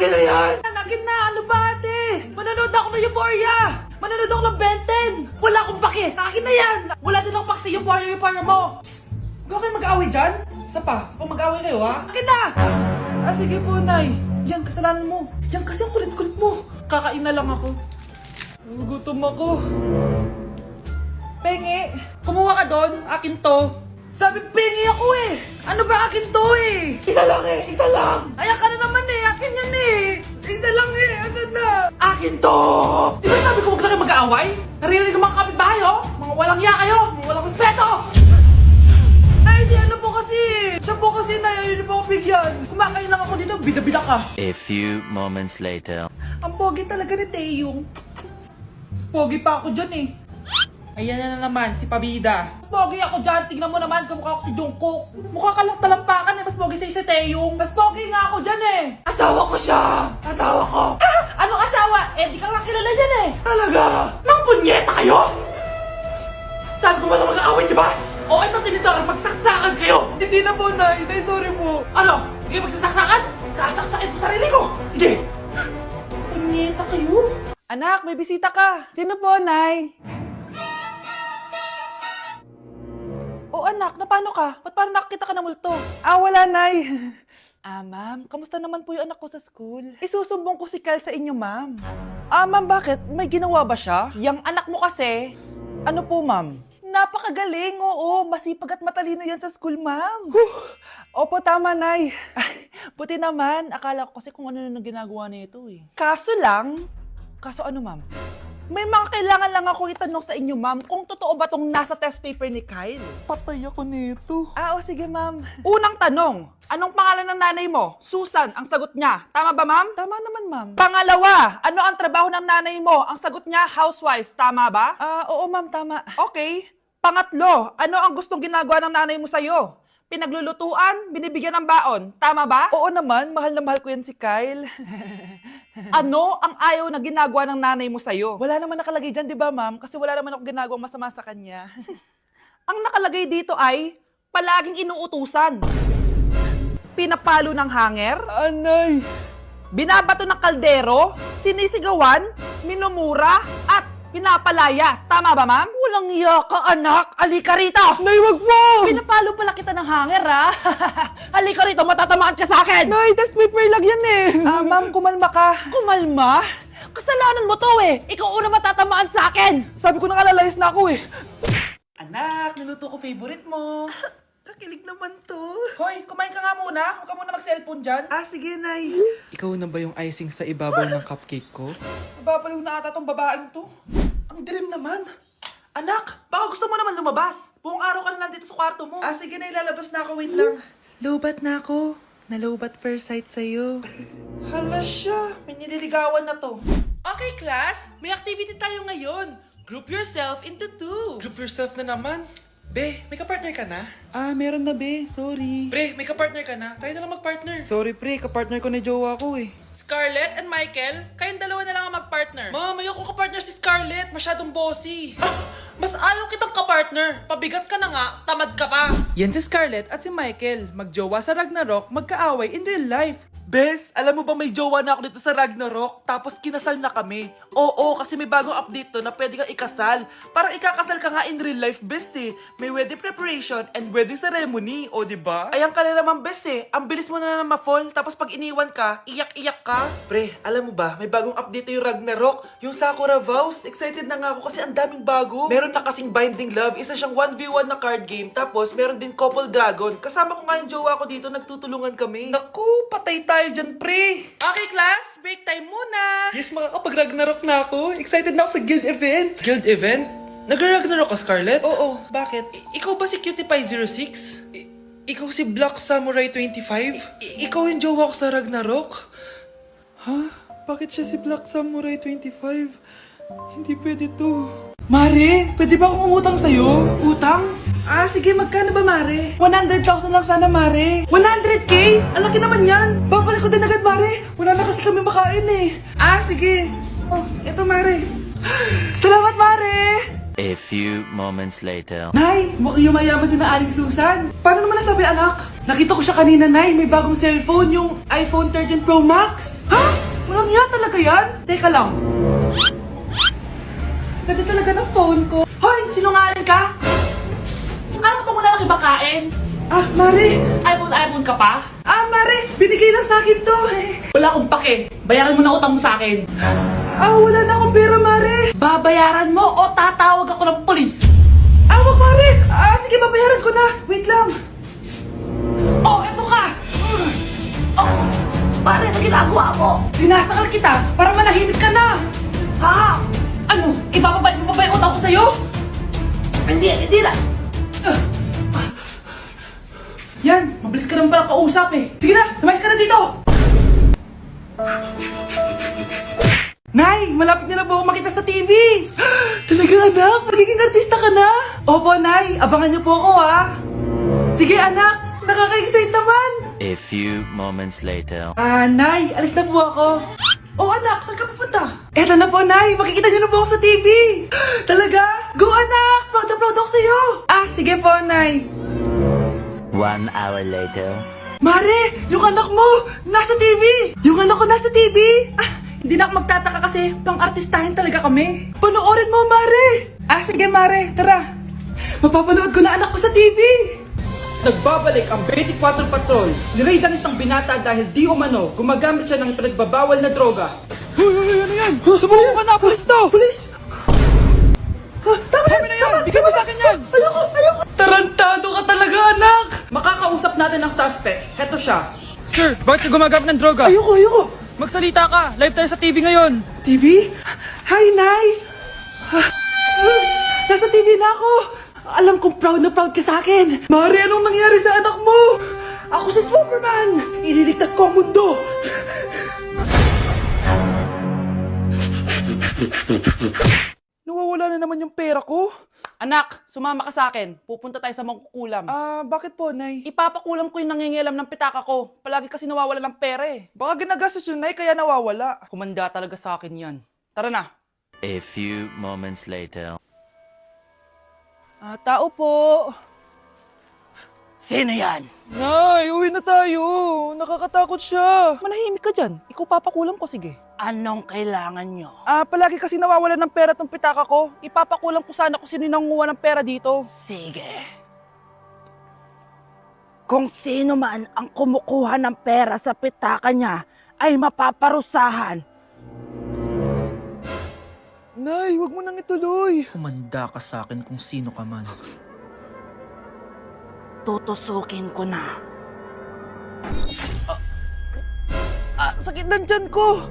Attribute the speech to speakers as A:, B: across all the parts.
A: Akin na yan! Akin na! Ano ba ate? Manonood ako ng Euphoria! Manonood ako ng Ben 10! Wala akong pake! Akin na yan! Wala din akong pake sa Euphoria mo! Psst! Huwag kayo mag-away dyan? Isa pa mag-away kayo ha? Akin na! Sige po, Nay. Yan, kasalanan mo. Yan kasi ang kulit-kulit mo. Kakain na lang ako. Gutom ako. Pengi, kumuha ka doon. Akin to. Sabi, pengi ako eh. Ano ba akin to eh? Isa lang eh, isa lang. Ayan ka na naman eh, akin yan eh. Isa lang eh, asan na? Akin to. Di ba sabi ko huwag lang kayo mag-aaway? Naririnig ang mga kapitbahay oh. Mga walang iya kayo, mga walang respeto. Ay, di ano po kasi. Siya po kasi na, ayaw niyo po ako bigyan. Kumakain lang ako dito, bida-bida ka.
B: A few moments later.
A: Ang pogi talaga ni Taeyong. Mas pogi pa ako dyan eh. Ayan na naman, si Pabida. Mas pogi ako dyan, tignan mo naman, kamukha ako si Jungkook. Mukha ka lang talampakan eh, mas pogi sa'yo si Taeyong. Mas pogi nga ako dyan eh. Asawa ko siya! Asawa ko! Ha? Anong asawa? Eh, di ka nga kilala dyan eh. Talaga? Mga punyeta kayo? Sabi ko wala mag-aaway, di ba? O ito tinitor, magsaksakan kayo! Hindi na po, Nay. Nay, sorry po. Ano? Hindi kayo magsasaksakan? Sasaksakin ko sarili ko! Sige! Punyeta kayo? Anak, may bisita ka. Sino po, Nay? O anak, na paano ka? Ba't parang nakakita ka ng multo? Wala, Nay. Ma'am, kamusta naman po yung anak ko sa school? Isusumbong ko si Kyle sa inyo, ma'am. Ma'am, bakit? May ginawa ba siya? Yang anak mo kasi, ano po, ma'am? Napakagaling, oo. Masipag at matalino yan sa school, ma'am. Opo, tama, Nay. Buti naman. Akala ko kasi kung ano na ginagawa nito eh. Kaso ano, ma'am? May mga kailangan lang ako itanong sa inyo, ma'am, kung totoo ba tong nasa test paper ni Kyle.
C: Patay ako nito.
A: Sige, ma'am. Unang tanong, anong pangalan ng nanay mo? Susan, ang sagot niya. Tama ba, ma'am? Tama naman, ma'am. Pangalawa, ano ang trabaho ng nanay mo? Ang sagot niya, housewife. Tama ba? Oo, ma'am, tama. Okay. Pangatlo, ano ang gustong ginagawa ng nanay mo sa'yo? Pinaglulutuan, binibigyan ng baon. Tama ba? Oo naman, mahal na mahal ko yan si Kyle. Ano ang ayaw na ginagawa ng nanay mo sa'yo? Wala naman nakalagay dyan, di ba, ma'am? Kasi wala naman ako ginagawang masama sa kanya. Ang nakalagay dito ay palaging inuutusan. Pinapalo ng hanger.
C: Anay!
A: Binabato ng kaldero. Sinisigawan. Minumura. At pinapalayas. Tama ba, ma'am? Walang iya ka, anak. Halika rito.
C: Nay, wag mo!
A: Pinapalo pala kita ng hanger, ha? Halika rito, matatamaan ka sa akin.
C: Nay, test paper lang yan eh!
A: Ma'am, kumalma ka. Kumalma? Kasalanan mo to eh. Ikaw una matatamaan sa akin.
C: Sabi ko nakalayas na ako eh.
A: Anak, niluto ko favorite mo. Kakilig naman to. Hoy, kumain ka nga muna. Huwag ka muna mag-cellphone dyan.
C: Sige, Nay. Ikaw na ba yung icing sa ibabaw ng cupcake ko?
A: Nababaliw na ata tong babaeng to. Ang dilim naman. Anak, baka gusto mo naman lumabas. Buong araw ka na nandito sa kwarto mo. Sige na, ilalabas na ako. Wait lang.
C: Lobat na ako. Nalobat first sight sa'yo.
A: Hala siya. May nililigawan na to. Okay, class. May activity tayo ngayon. Group yourself into two.
C: Group yourself na naman. Be, may kapartner ka na? Meron na, Be. Sorry.
A: Pre, may kapartner ka na. Tayo na lang magpartner.
C: Sorry, pre. Kapartner ko na jowa ko eh.
A: Scarlett and Michael, kayong dalawa na lang ang magpartner. Ma'am, ayoko kapartner si Scarlett. Masyadong bossy. Mas ayaw kitang kapartner. Pabigat ka na nga, tamad ka pa.
C: Yan si Scarlett at si Michael. Magjowa sa Ragnarok, magkaaway in real life. Bes, alam mo ba may jowa na ako dito sa Ragnarok? Tapos kinasal na kami. Oo, kasi may bagong update to na pwede kang ikasal. Parang ikakasal ka nga in real life, bes eh. May wedding preparation and wedding ceremony, o diba? Ayan ka na naman, bes eh. Ang bilis mo na ma-fall, tapos pag iniwan ka, iyak-iyak ka. Pre, alam mo ba, may bagong update yung Ragnarok. Yung Sakura Vows. Excited na nga ako kasi ang daming bago. Meron na kasing Binding Love, isa siyang 1v1 na card game. Tapos meron din Couple Dragon. Kasama ko nga yung jowa ko dito, nagtutulungan kami. Naku, patay tayo dyan, pre.
A: Okay, class, break time muna.
C: Yes, makakapag-Ragnarok na ako. Excited na ako sa guild event. Guild event? Nag-Ragnarok ka, Scarlett? Oo. Bakit? Ikaw ba si Cutie Pie 06? Ikaw si Black Samurai 25? Ikaw yung jowa ko sa Ragnarok? Ha? Bakit siya si Black Samurai 25? Hindi pwede to. Mare, pwede ba akong umutang sa'yo? Utang? Sige, magkano ba, Mare? 100,000 lang sana, Mare. 100K? Ang laki naman yan. Babalik ko din agad, Mare. Wala na kasi kami makain eh. Sige. Oh, eto, Mare. Salamat, Mare!
B: A few moments later.
C: Nay, mukhang yumayaman si na Aling Susan. Paano naman nasabi, anak? Nakita ko siya kanina, Nay. May bagong cellphone, yung iPhone 13 Pro Max.
A: Ha? Walang iya talaga yan? Teka lang. Ganda talaga ng phone ko. Hoy, sinungaling ka? Akala ko ba wala nakibakain? Ah, Mare. iPhone ka pa? Ah, Mare, binigay lang sa akin to. Wala akong pake. Bayaran mo na utang mo sa akin. Ah, wala na akong pera, Mare. Babayaran mo o tatawag ako ng polis? Ah, wag, Mare. Ah, sige, babayaran ko na. Wait lang. Oh, eto ka. Oh, Mare, ano ginagawa mo? Sinasakal kita para manahimik ka na. Ha? Ano? Ibababay utang ko sa'yo? Hindi na. Yan, mabilis ka naman pala kausap eh. Sige na, lumayas ka na dito. Nay, malapit na po ako makita sa TV. Talaga anak, magiging artista ka na. Opo, Nay, abangan niyo po ako ha. Sige anak, nakaka-excite naman.
B: A few moments later.
A: Ah, Nay, alis na po ako. Oh anak, saan ka pupunta? Eto na po, Nay, makikita niyo na po ako sa TV. Talaga? Go anak, proud na proud ako sa'yo. Ah, sige po, Nay.
B: 1 hour later.
A: Mare, yung anak mo, nasa TV! Yung anak ko nasa TV! Ah, hindi na ako magtataka kasi pang-artistahin talaga kami. Panoorin mo, Mare! Ah, sige, Mare, tara. Mapapanood ko na anak ko sa TV! Nagbabalik ang 24 Patrol. Niraid ang isang binata dahil di umano gumagamit siya ng pinagbabawal na droga. Ano yan? Sumulong ka na, pulis to! Pulis! Tama na yan! Bigyan mo sa akin yan! Ayoko! Tarantado ka talaga, anak! Makakausap natin ang suspect. Heto siya.
C: Sir, bakit ka gumagamit ng droga?
A: Ayoko!
C: Magsalita ka! Live tayo sa TV ngayon!
A: TV? Hi, Nay! Nasa TV na ako! Alam kong proud na proud ka sa akin! Mare, anong nangyari sa anak mo? Ako si Superman! Ililigtas ko ang mundo!
C: Nawawala na naman yung pera ko.
A: Anak, sumama ka sa akin. Pupunta tayo sa mangkukulam.
C: Ah, bakit po, Nay?
A: Ipapakulam ko yung nangingialam ng pitaka ko. Palagi kasi nawawala ng pera eh.
C: Baka ginagastos yun, Nay, kaya nawawala.
A: Kumanda talaga sa akin yan. Tara na.
B: A few moments later.
A: Ah, tao po. Sino yan?
C: Nay, uwi na tayo. Nakakatakot siya.
A: Manahimik ka dyan. Ikaw papakulam ko, sige.
D: Anong kailangan nyo?
A: Ah, palagi kasi nawawala ng pera tong pitaka ko. Ipapakulam ko sana kung sino yung nanguha ng pera dito.
D: Sige. Kung sino man ang kumukuha ng pera sa pitaka niya ay mapaparusahan.
C: Nay, wag mo nang ituloy.
A: Kumanda ka sa akin kung sino ka man.
D: Tutusukin ko na.
C: Sakit ng tiyan ko.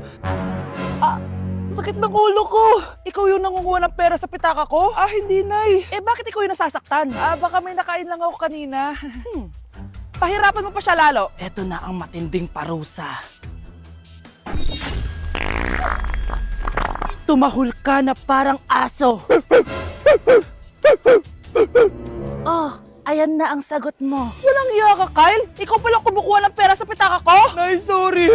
C: Sakit ng ulo ko.
A: Ikaw yung nangunguha ng pera sa pitaka ko?
C: Ah, hindi, Nay.
A: Eh, bakit ikaw yung nasasaktan?
C: Baka may nakain lang ako kanina.
A: Pahirapan mo pa siya lalo.
D: Ito na ang matinding parusa. Tumahol ka na parang aso. Oh, ayan na ang sagot mo.
A: Walang iya ka, Kyle. Ikaw palang kumukuha ng pera sa pitaka ko?
C: Nay, sorry.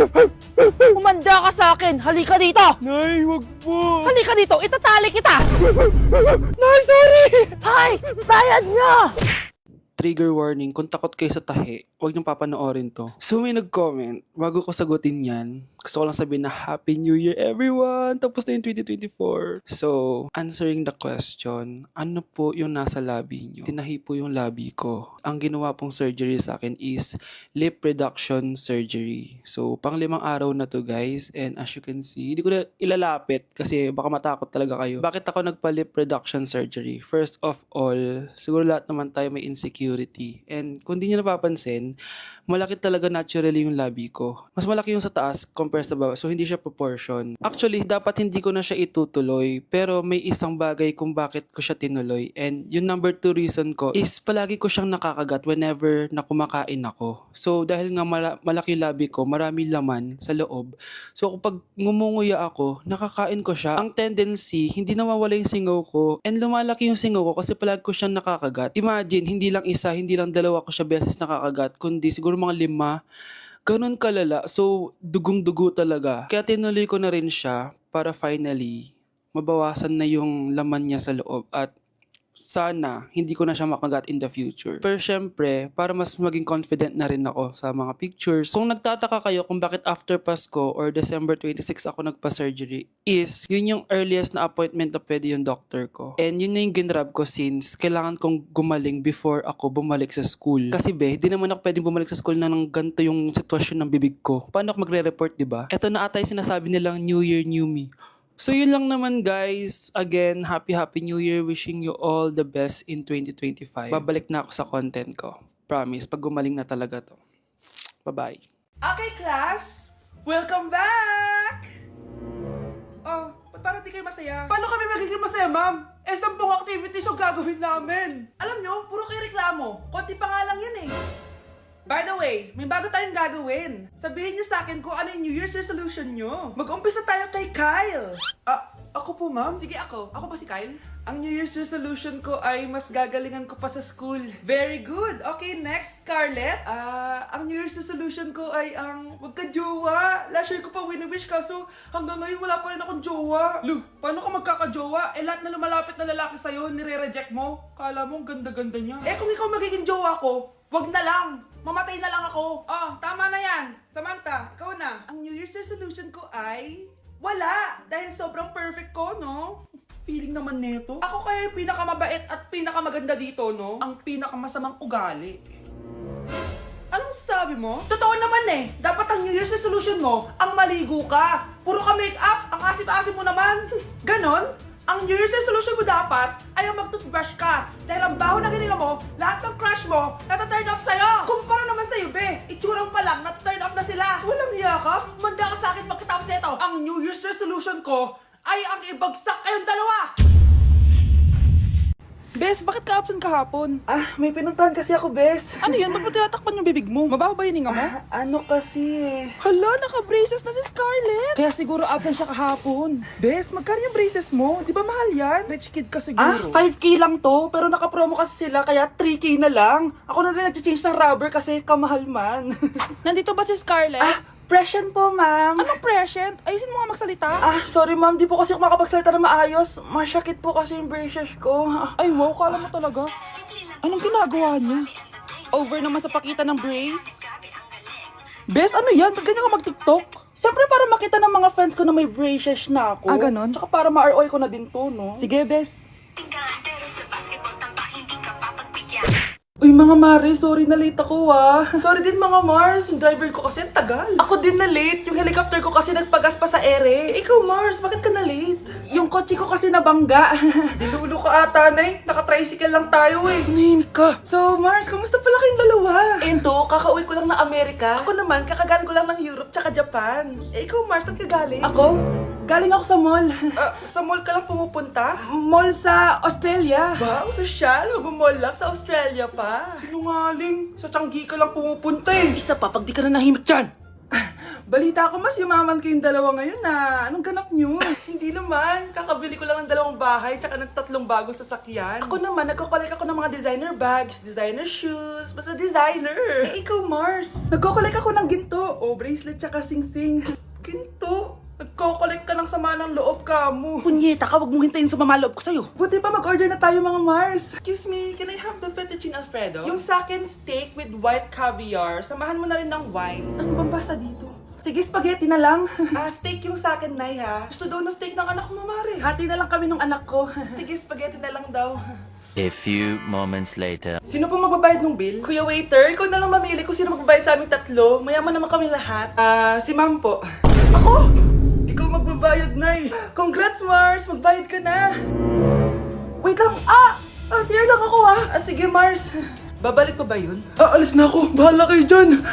D: Umanda ka sa akin. Halika dito.
C: Nay, wag po.
D: Halika dito. Itatali kita.
C: Nay, sorry.
D: Hay! Bayad nyo!
E: Trigger warning, kung takot kayo sa tahi, huwag niyong papanoorin to. So may nag-comment, bago ko sagutin yan, gusto ko lang sabihin na Happy New Year everyone! Tapos na yung 2024. So, answering the question, ano po yung nasa labi niyo? Tinahi po yung labi ko. Ang ginawa pong surgery sa akin is lip reduction surgery. So, pang 5 araw na to guys, and as you can see, hindi ko na ilalapit kasi baka matakot talaga kayo. Bakit ako nagpa-lip reduction surgery? First of all, siguro lahat naman tayo may insecurity. And kung di nyo napapansin, malaki talaga naturally yung labi ko. Mas malaki yung sa taas compare sa baba. So, hindi siya proportion. Actually, dapat hindi ko na siya itutuloy. Pero may isang bagay kung bakit ko siya tinuloy. And yung number 2 reason ko is palagi ko siyang nakakagat whenever na kumakain ako. So, dahil nga malaki yung labi ko, marami laman sa loob. So, kapag ngumunguya ako, nakakain ko siya. Ang tendency, hindi nawawala yung singaw ko. And lumalaki yung singaw ko kasi palagi ko siyang nakakagat. Imagine, hindi lang isa, hindi lang dalawa ko siya beses nakakagat, kundi siguro mga 5. Ganun kalala. So, dugong-dugo talaga. Kaya tinuloy ko na rin siya para finally mabawasan na yung laman niya sa loob at sana hindi ko na siya makagat in the future. Pero syempre, para mas maging confident na rin ako sa mga pictures. Kung nagtataka kayo kung bakit after Pasko or December 26 ako nagpa-surgery, is yun yung earliest na appointment na pwede yung doctor ko. And yun na yung ginrab ko since kailangan kong gumaling before ako bumalik sa school. Kasi di naman ako pwedeng bumalik sa school na nang ganito yung sitwasyon ng bibig ko. Paano ako magre-report, diba? Ito na ata yung sinasabi nilang New Year, New Me. So yun lang naman guys. Again, happy New Year. Wishing you all the best in 2025. Babalik na ako sa content ko. Promise, pag gumaling na talaga to. Bye-bye.
C: Okay, class! Welcome back! Oh, ba't parang di kayo masaya? Paano kami magiging masaya, ma'am? 10 activities ang gagawin namin. Alam nyo, puro kayo reklamo. Konti pa nga lang yan eh. By the way, may bago tayong gagawin. Sabihin niyo sa akin kung ano yung New Year's resolution nyo. Mag-umpisa tayo kay Kyle. Ako po, ma'am? Sige, ako. Ako ba si Kyle? Ang New Year's resolution ko ay mas gagalingan ko pa sa school. Very good. Okay, next, Scarlett. Ang New Year's resolution ko ay ang magka-jowa. Last year ko pa wini-wish kaso hanggang ngayon wala pa rin akong jowa. Lu, paano ka magkaka-jowa? Lahat na lumalapit na lalaki sa'yo, nire-reject mo. Kala mo ang ganda-ganda niya. Kung ikaw magiging jowa ko, wag na lang. Mamatay na lang ako. Oh, tama na yan. Samantha, ikaw na. Ang New Year's resolution ko ay wala. Dahil sobrang perfect ko, no? Feeling naman neto. Ako kaya yung pinakamabait at pinakamaganda dito, no? Ang pinakamasamang ugali. Anong sabi mo? Totoo naman eh. Dapat ang New Year's resolution mo, ang maligo ka. Puro ka make-up, ang asim-asim mo naman. Ganon? Ang New Year's resolution mo dapat ay ang mag-toothbrush ka. Dahil ang baho ng hininga mo, lahat ng crush mo, nata-turn off sa'yo. Kumpara naman sa'yo, be. Itsurang pa lang, nata-turn off na sila. Walang iya ka? Manda ka sa akin pagkatapos nito. Ang New Year's resolution ko ay ang ibagsak kayong dalawa. Bes, bakit ka absent kahapon? May pinuntahan kasi ako, Bes. Ano yun? Ba't mo tinatakpan yung bibig mo? Mabaho ba yung hininga mo? Ano kasi? Hala, naka-braces na si Scarlett. Kaya siguro absent siya kahapon. Bes, magkano yung braces mo? Di ba mahal yan? Rich kid ka siguro. 5K lang to, pero naka-promo kasi sila, kaya 3K na lang. Ako na rin nag-change ng rubber kasi kamahal man. Nandito ba si Scarlett? Present po, ma'am. Anong present? Ayusin mo nga magsalita. Sorry ma'am, di po kasi ako makapagsalita na maayos. Masyakit po kasi yung braces ko. Ay wow, kala mo talaga. Anong ginagawa niya? Over naman sa pakita ng brace. Bes, ano yan? Ba't ganyan ka mag-tiktok? Siyempre para makita ng mga friends ko na may braces na ako. Ganon? Tsaka para ma-ROI ko na din to, no? Sige, Bes. Uy mga Mare, sorry na late ako Sorry din mga Mars, yung driver ko kasi tagal. Ako din na late, yung helicopter ko kasi nagpagas pa sa ere. Ikaw Mars, bakit ka na late? Yung kotse ko kasi nabangga. Dilulo ka ata, Nay. Naka-tricycle lang tayo eh. Nahimik ka. So Mars, kamusta pala kayong dalawa? Ento, kakauwi ko lang ng Amerika. Ako naman, kakagaling ko lang ng Europe tsaka Japan. Ikaw Mars, saan ka galing? Ako? Galing ako sa mall. Sa mall ka lang pumupunta? Mall sa Australia. Ba, ang sosyal. Mag-mall lang sa Australia pa. Sinungaling. Sa Changi ka lang pumupunta eh. Isa pa, pag di ka na nahimik dyan. Balita ko mas yumaman kayong dalawa ngayon Anong ganap nyo? Hindi naman. Kakabili ko lang ng 2 bahay tsaka ng 3 bagong sasakyan. Ako naman, nagko-collect ako ng mga designer bags, designer shoes, basta designer. Ikaw Mars. Nagko-collect ako ng ginto. Bracelet tsaka sing-sing. Ginto? Nagko-collect ka ng sama ng loob ka mo. Punyeta ka, wag mong hintayin sa loob ko sa'yo. Buti pa mag-order na tayo mga Mars. Excuse me, can I have the fettuccine Alfredo? Yung sa akin steak with white caviar. Samahan mo na rin ng wine. Ano bang basa dito? Sige, spaghetti na lang. Steak yung sa akin, Nay, ha? Gusto daw ng steak ng anak mo, Mare. Hati na lang kami ng anak ko. Sige, spaghetti na lang daw.
B: A few moments later.
C: Sino pong magbabayad ng bill? Kuya waiter, ikaw na lang mamili kung sino magbabayad sa aming 3. Mayaman naman kami lahat. Si ma'am po. Ako? Ikaw magbabayad, Nay. Congrats, Mars. Magbayad ka na. Wait lang. CR lang ako, Sige, Mars. Babalik pa ba yun? Alis na ako. Bahala kayo dyan.